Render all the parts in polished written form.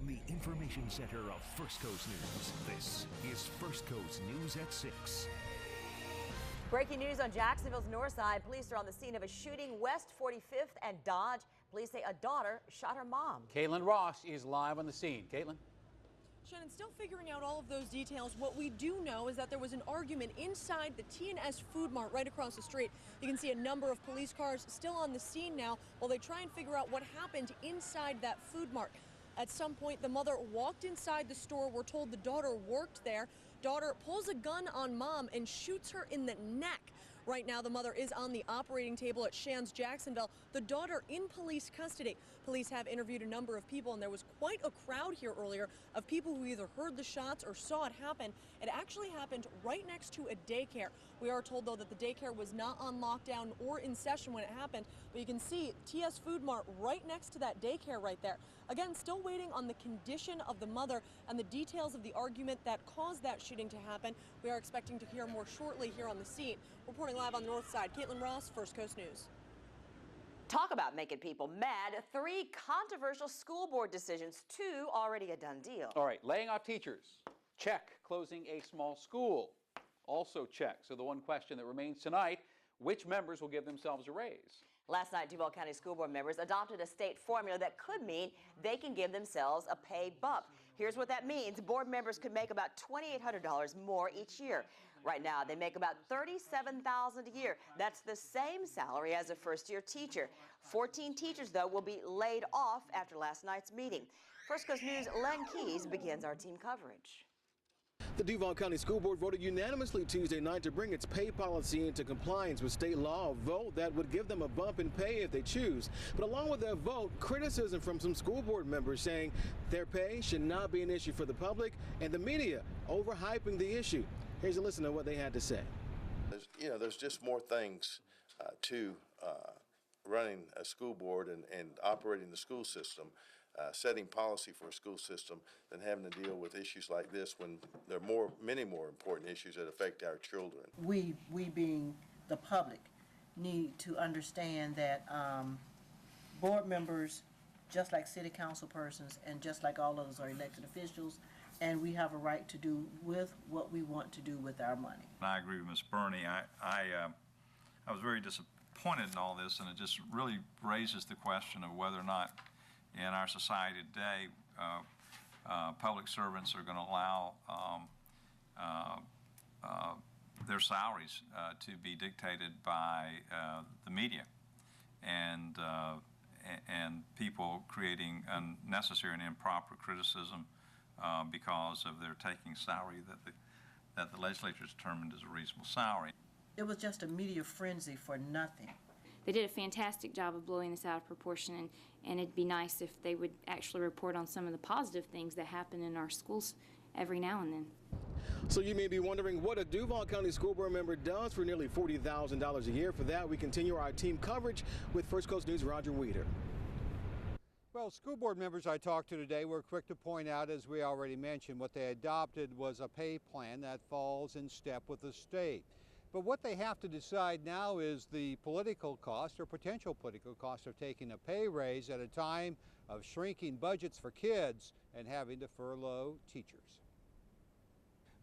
From the information center of First Coast News, this is First Coast News at 6. Breaking news on Jacksonville's north side. Police are on the scene of a shooting west 45th and Dodge. Police say a daughter shot her mom. Caitlin Ross is live on the scene. Caitlin. Shannon, still figuring out all of those details. What we do know is that there was an argument inside the T&S Food Mart right across the street. You can see a number of police cars still on the scene now while they try and figure out what happened inside that food mart. At some point, the mother walked inside the store. We're told the daughter worked there. Daughter pulls a gun on mom and shoots her in the neck. Right now, the mother is on the operating table at Shands Jacksonville. The daughter in police custody. Police have interviewed a number of people, and there was quite a crowd here earlier of people who either heard the shots or saw it happen. It actually happened right next to a daycare. We are told, though, that the daycare was not on lockdown or in session when it happened. But you can see TS Food Mart right next to that daycare right there. Again, still waiting on the condition of the mother and the details of the argument that caused that shooting to happen. We are expecting to hear more shortly here on the scene. Reporting live on the north side, Caitlin Ross, First Coast News. Talk about making people mad. 3 controversial school board decisions, 2 already a done deal. All right, laying off teachers, check. Closing a small school, also check. So the one question that remains tonight, which members will give themselves a raise? Last night, Duval County School Board members adopted a state formula that could mean they can give themselves a pay bump. Here's what that means. Board members could make about $2,800 more each year. Right now, they make about $37,000 a year. That's the same salary as a first-year teacher. 14 teachers, though, will be laid off after last night's meeting. First Coast News' Len Keyes begins our team coverage. The Duval County School Board voted unanimously Tuesday night to bring its pay policy into compliance with state law, a vote that would give them a bump in pay if they choose. But along with that vote, criticism from some school board members saying their pay should not be an issue for the public and the media overhyping the issue. Here's a listen to what they had to say. There's just more things to running a school board and operating the school system. Setting policy for a school system than having to deal with issues like this when there are many more important issues that affect our children. We being the public need to understand that board members, just like city council persons and just like all others, are elected officials, and we have a right to do with what we want to do with our money. I agree with Ms. Burney. I was very disappointed in all this, and it just really raises the question of whether or not in our society today, public servants are going to allow their salaries to be dictated by the media and people creating unnecessary and improper criticism because of their taking salary that the legislature determined is a reasonable salary. It was just a media frenzy for nothing. They did a fantastic job of blowing this out of proportion, and it'd be nice if they would actually report on some of the positive things that happen in our schools every now and then. So you may be wondering what a Duval County School Board member does for nearly $40,000 a year. For that, we continue our team coverage with First Coast News' Roger Weeder. Well, school board members I talked to today were quick to point out, as we already mentioned, what they adopted was a pay plan that falls in step with the state. But what they have to decide now is the political cost or potential political cost of taking a pay raise at a time of shrinking budgets for kids and having to furlough teachers.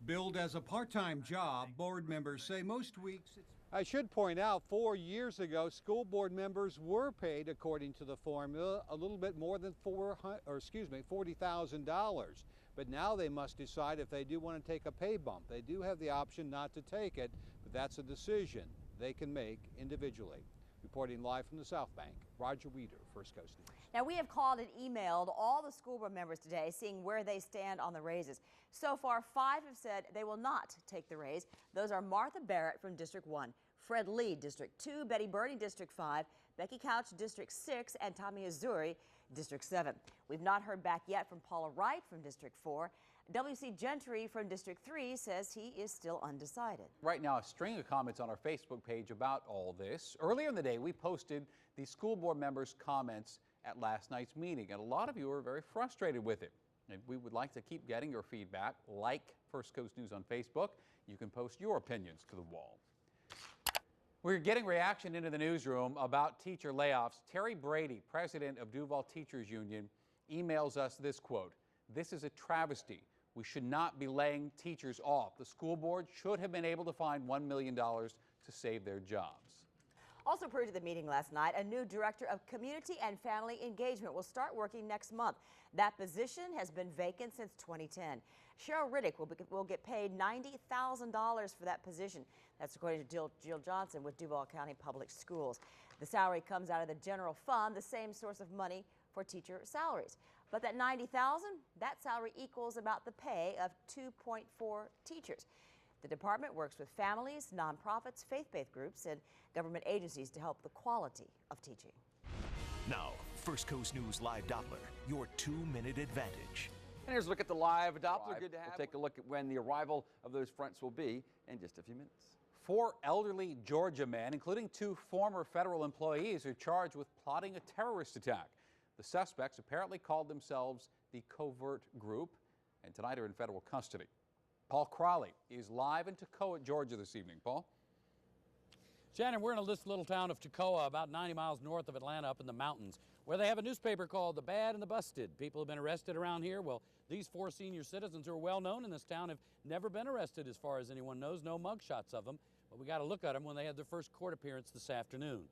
Billed as a part-time job, board members say most weeks I should point out 4 years ago, school board members were paid, according to the formula, a little bit more than $40,000. But now they must decide if they do want to take a pay bump. They do have the option not to take it, but that's a decision they can make individually. Reporting live from the South Bank, Roger Weeder, First Coast News. Now, we have called and emailed all the school board members today, seeing where they stand on the raises. So far, 5 have said they will not take the raise. Those are Martha Barrett from District 1, Fred Lee, District 2, Betty Birdie, District 5, Becky Couch, District 6, and Tommy Azuri, District 7. We've not heard back yet from Paula Wright from District 4. W.C. Gentry from District 3 says he is still undecided. Right now, a string of comments on our Facebook page about all this. Earlier in the day, we posted the school board members' comments at last night's meeting, and a lot of you are very frustrated with it. And we would like to keep getting your feedback. Like First Coast News on Facebook. You can post your opinions to the wall. We're getting reaction into the newsroom about teacher layoffs. Terry Brady, president of Duval Teachers Union, emails us this quote: This is a travesty. We should not be laying teachers off. The school board should have been able to find $1 million to save their jobs. Also approved at the meeting last night, a new director of community and family engagement will start working next month. That position has been vacant since 2010. Cheryl Riddick will get paid $90,000 for that position. That's according to Jill Johnson with Duval County Public Schools. The salary comes out of the general fund, the same source of money for teacher salaries. But that $90,000, that salary equals about the pay of 2.4 teachers. The department works with families, nonprofits, faith-based groups, and government agencies to help the quality of teaching. Now, First Coast News Live Doppler, your 2-minute advantage. And here's a look at the live Doppler. Good to have. We'll Take a look at when the arrival of those fronts will be in just a few minutes. 4 elderly Georgia men, including 2 former federal employees, are charged with plotting a terrorist attack. The suspects apparently called themselves the Covert Group, and tonight are in federal custody. Paul Crowley is live in Toccoa, Georgia this evening. Paul? Shannon, we're in this little town of Toccoa, about 90 miles north of Atlanta, up in the mountains, where they have a newspaper called The Bad and the Busted. People have been arrested around here. Well, these 4 senior citizens who are well known in this town have never been arrested as far as anyone knows. No mugshots of them, but we got to look at them when they had their first court appearance this afternoon.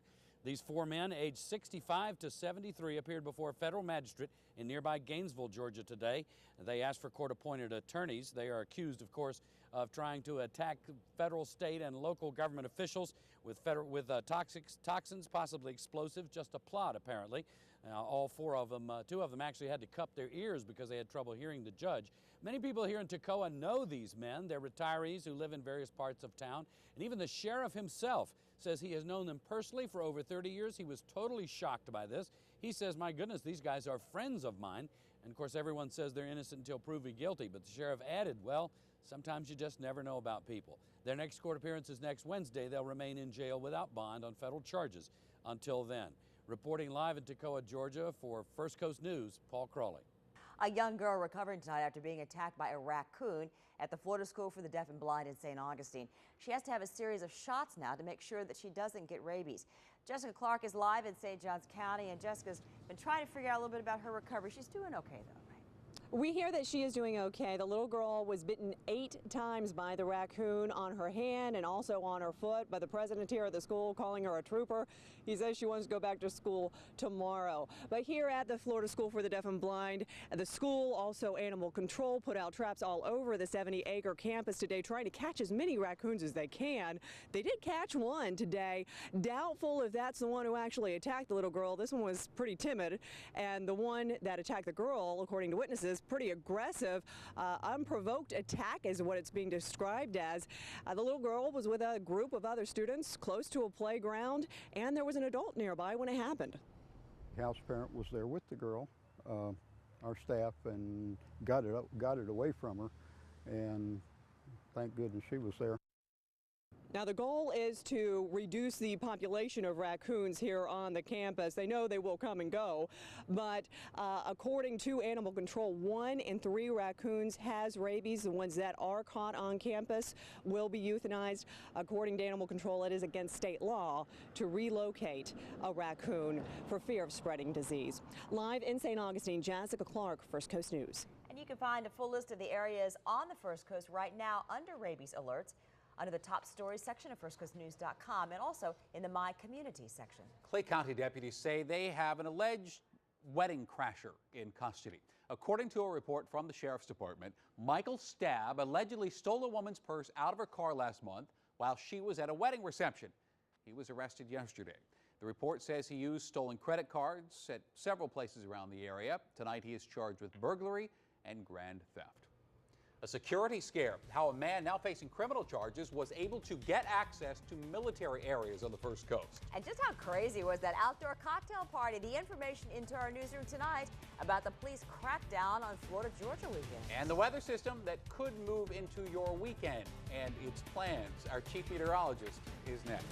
These 4 men, aged 65 to 73, appeared before a federal magistrate in nearby Gainesville, Georgia today. They asked for court-appointed attorneys. They are accused, of course, of trying to attack federal, state, and local government officials with toxins, possibly explosives, just a plot, apparently. All 4 of them, 2 of them actually had to cup their ears because they had trouble hearing the judge. Many people here in Toccoa know these men. They're retirees who live in various parts of town. And even the sheriff himself says he has known them personally for over 30 years. He was totally shocked by this. He says, my goodness, these guys are friends of mine. And of course, everyone says they're innocent until proven guilty. But the sheriff added, well, sometimes you just never know about people. Their next court appearance is next Wednesday. They'll remain in jail without bond on federal charges until then. Reporting live in Toccoa, Georgia for First Coast News, Paul Crawley. A young girl recovering tonight after being attacked by a raccoon at the Florida School for the Deaf and Blind in St. Augustine. She has to have a series of shots now to make sure that she doesn't get rabies. Jessica Clark is live in St. Johns County, and Jessica's been trying to figure out a little bit about her recovery. She's doing okay, though. We hear that she is doing okay. The little girl was bitten 8 times by the raccoon on her hand and also on her foot by the president here at the school, calling her a trooper. He says she wants to go back to school tomorrow. But here at the Florida School for the Deaf and Blind, the school, also animal control, put out traps all over the 70-acre campus today trying to catch as many raccoons as they can. They did catch one today. Doubtful if that's the one who actually attacked the little girl. This one was pretty timid, and the one that attacked the girl, according to witnesses, pretty aggressive. Unprovoked attack is what it's being described as. The little girl was with a group of other students close to a playground, and there was an adult nearby when it happened. The house parent was there with the girl, our staff, and got it away from her, and thank goodness she was there. Now, the goal is to reduce the population of raccoons here on the campus. They know they will come and go, but according to animal control, 1 in 3 raccoons has rabies. The ones that are caught on campus will be euthanized. According to animal control, it is against state law to relocate a raccoon for fear of spreading disease. Live in St. Augustine, Jessica Clark, First Coast News. And you can find a full list of the areas on the First Coast right now under rabies alerts under the top stories section of firstcoastnews.com and also in the My Community section. Clay County deputies say they have an alleged wedding crasher in custody. According to a report from the Sheriff's Department, Michael Stabb allegedly stole a woman's purse out of her car last month while she was at a wedding reception. He was arrested yesterday. The report says he used stolen credit cards at several places around the area. Tonight he is charged with burglary and grand theft. A security scare, how a man now facing criminal charges was able to get access to military areas on the First Coast. And just how crazy was that outdoor cocktail party? The information into our newsroom tonight about the police crackdown on Florida Georgia weekend. And the weather system that could move into your weekend and its plans. Our chief meteorologist is next.